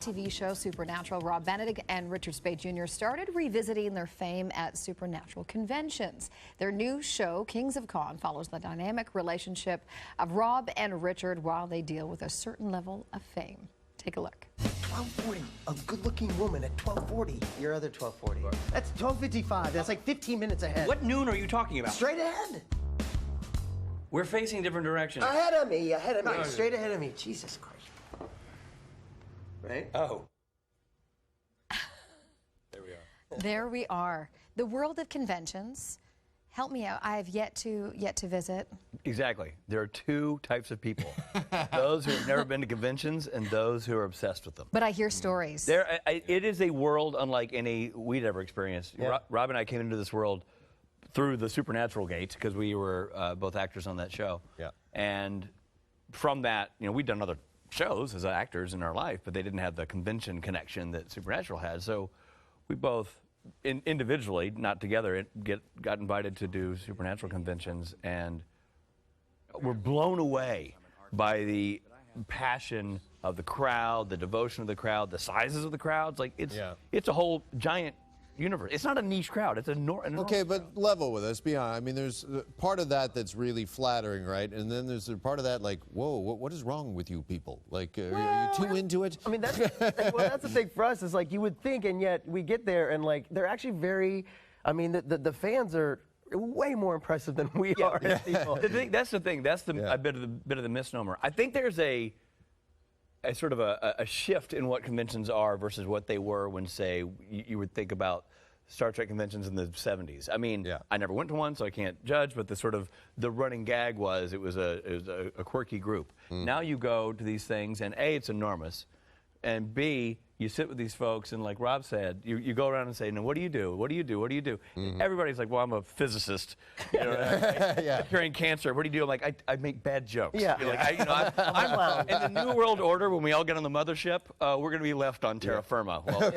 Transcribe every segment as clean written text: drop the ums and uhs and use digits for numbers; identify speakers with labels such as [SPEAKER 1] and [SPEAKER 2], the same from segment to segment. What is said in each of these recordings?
[SPEAKER 1] TV show Supernatural, Rob Benedict and Richard Speight Jr. started revisiting their fame at Supernatural conventions. Their new show, Kings of Con, follows the dynamic relationship of Rob and Richard while they deal with a certain level of fame. Take a look.
[SPEAKER 2] 12:40, a good-looking woman at 12:40. Your other 12:40. That's 12:55. That's like 15 minutes ahead.
[SPEAKER 3] What noon are you talking about?
[SPEAKER 2] Straight ahead.
[SPEAKER 3] We're facing different directions.
[SPEAKER 2] Ahead of me, straight ahead of me. Jesus Christ. Right?
[SPEAKER 3] Oh. There we are.
[SPEAKER 1] There we are. The world of conventions. Help me out. I have yet to visit.
[SPEAKER 4] Exactly. There are two types of people. Those who have never been to conventions and those who are obsessed with them.
[SPEAKER 1] But I hear stories.
[SPEAKER 4] It is a world unlike any we'd ever experienced.
[SPEAKER 2] Yeah.
[SPEAKER 4] Rob and I came into this world through the Supernatural gate because we were both actors on that show. Yeah. And from that, we'd done other shows as actors in our life, but they didn't have the convention connection that Supernatural had. So we both, individually, not together, got invited to do Supernatural conventions, and were blown away by the passion of the crowd, the devotion of the crowd, the sizes of the crowds. Like it's a whole giant universe. It's not a niche crowd. It's
[SPEAKER 5] okay, but level with us. Be honest. I mean, there's part of that that's really flattering, right? And then there's a part of that like, whoa, what is wrong with you people? Like, are you too into it?
[SPEAKER 2] I mean, that's the thing for us. Is like you would think, and yet we get there, and like they're actually very. I mean, the fans are way more impressive than we are as people.
[SPEAKER 4] That's the thing. That's a bit of the misnomer. I think there's a sort of a shift in what conventions are versus what they were when, say, you would think about Star Trek conventions in the 70s. I mean, I never went to one, so I can't judge, but the running gag was it was a quirky group. Now you go to these things, and A, it's enormous, and B, you sit with these folks, and like Rob said, you go around and say, "No, what do you do? What do you do? What do you do?" Everybody's like, "Well, I'm a physicist, curing cancer. What do you do?" I'm like, "I make bad jokes."
[SPEAKER 2] Yeah.
[SPEAKER 4] I'm in the New World Order. When we all get on the mothership, we're going to be left on terra firma. Well,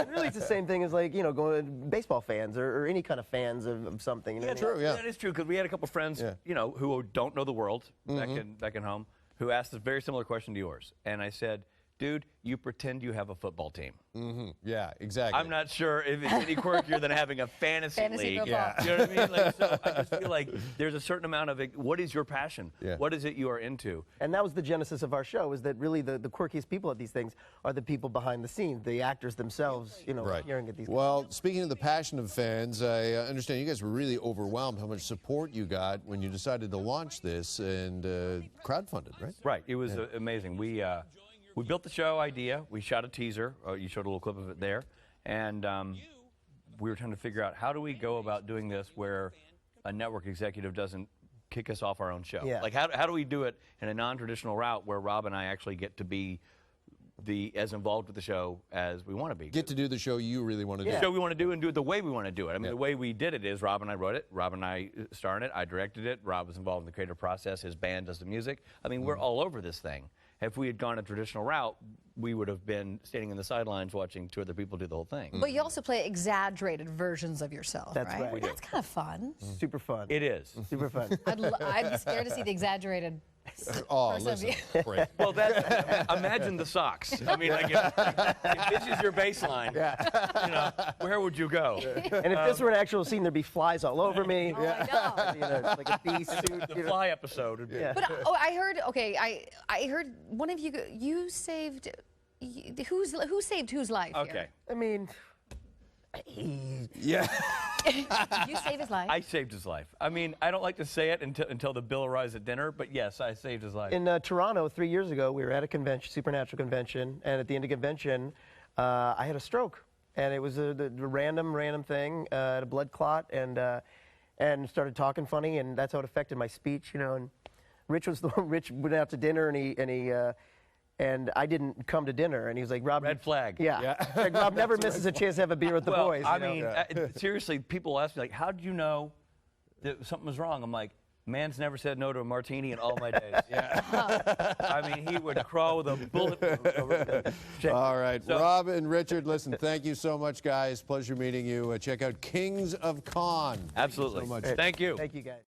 [SPEAKER 2] really, it's the same thing as like going to baseball fans or any kind of fans of something.
[SPEAKER 4] Yeah, true. Yeah, that is true because we had a couple friends, who don't know the world back in home, who asked a very similar question to yours, and I said, "Dude, you pretend you have a football team."
[SPEAKER 5] Yeah, exactly.
[SPEAKER 4] I'm not sure if it's any quirkier than having a fantasy league.
[SPEAKER 1] Football.
[SPEAKER 4] Yeah. You know what I mean? Like, so I just feel like there's a certain amount of what is your passion?
[SPEAKER 5] Yeah.
[SPEAKER 4] What is it you are into?
[SPEAKER 2] And that was the genesis of our show, is that really the quirkiest people at these things are the people behind the scenes, the actors themselves, appearing at these
[SPEAKER 5] Well, speaking of the passion of fans, I understand you guys were really overwhelmed how much support you got when you decided to launch this and crowdfunded, right?
[SPEAKER 4] Right. It was amazing. We built the show idea. We shot a teaser. You showed a little clip of it there. And we were trying to figure out how do we go about doing this where a network executive doesn't kick us off our own show.
[SPEAKER 2] Yeah.
[SPEAKER 4] Like, how do we do it in a non-traditional route where Rob and I actually get to be as involved with the show as we want to be.
[SPEAKER 5] Get to do the show you really want to do.
[SPEAKER 4] The show we want to do and do it the way we want to do it. I mean, the way we did it is Rob and I wrote it. Rob and I star in it. I directed it. Rob was involved in the creative process. His band does the music. I mean, we're all over this thing. If we had gone a traditional route, we would have been standing in the sidelines watching two other people do the whole thing.
[SPEAKER 1] But you also play exexaggerated versions of yourself,
[SPEAKER 2] That's right.
[SPEAKER 1] That's kind of fun.
[SPEAKER 2] Super fun.
[SPEAKER 4] It is.
[SPEAKER 2] Super fun.
[SPEAKER 1] I'd be scared to see the exagerated
[SPEAKER 5] listen. Great.
[SPEAKER 4] Well, imagine the socks. I mean, like, if this is your baseline, where would you go?
[SPEAKER 2] And if this were an actual scene, there'd be flies all over me.
[SPEAKER 1] Oh, I know.
[SPEAKER 2] Like a bee suit.
[SPEAKER 4] The fly episode would be.
[SPEAKER 2] Yeah.
[SPEAKER 1] But I heard. Okay, I heard one of you saved. Who saved whose life?
[SPEAKER 4] Okay.
[SPEAKER 1] Here?
[SPEAKER 2] I mean,
[SPEAKER 5] Yeah.
[SPEAKER 1] Did you save his life?
[SPEAKER 4] I saved his life. I mean, I don't like to say it until the bill arrives at dinner, but yes, I saved his life.
[SPEAKER 2] in Toronto 3 years ago, we were at a convention, Supernatural convention, and at the end of the convention, I had a stroke, and it was the random thing, a blood clot, and started talking funny, and that's how it affected my speech, And Rich went out to dinner, and I didn't come to dinner, and he was like, "Rob,
[SPEAKER 4] Red flag.
[SPEAKER 2] Yeah. Like, Rob never misses a chance to have a beer with the boys.
[SPEAKER 4] I mean, seriously, people ask me, like, how did you know that something was wrong? I'm like, man's never said no to a martini in all my days. I mean, he would crawl with a bullet.
[SPEAKER 5] All right. Rob and Richard, listen, thank you so much, guys. Pleasure meeting you. Check out Kings of Con.
[SPEAKER 4] Absolutely.
[SPEAKER 5] Thank you so much.
[SPEAKER 4] Thank you.
[SPEAKER 2] Thank you, guys.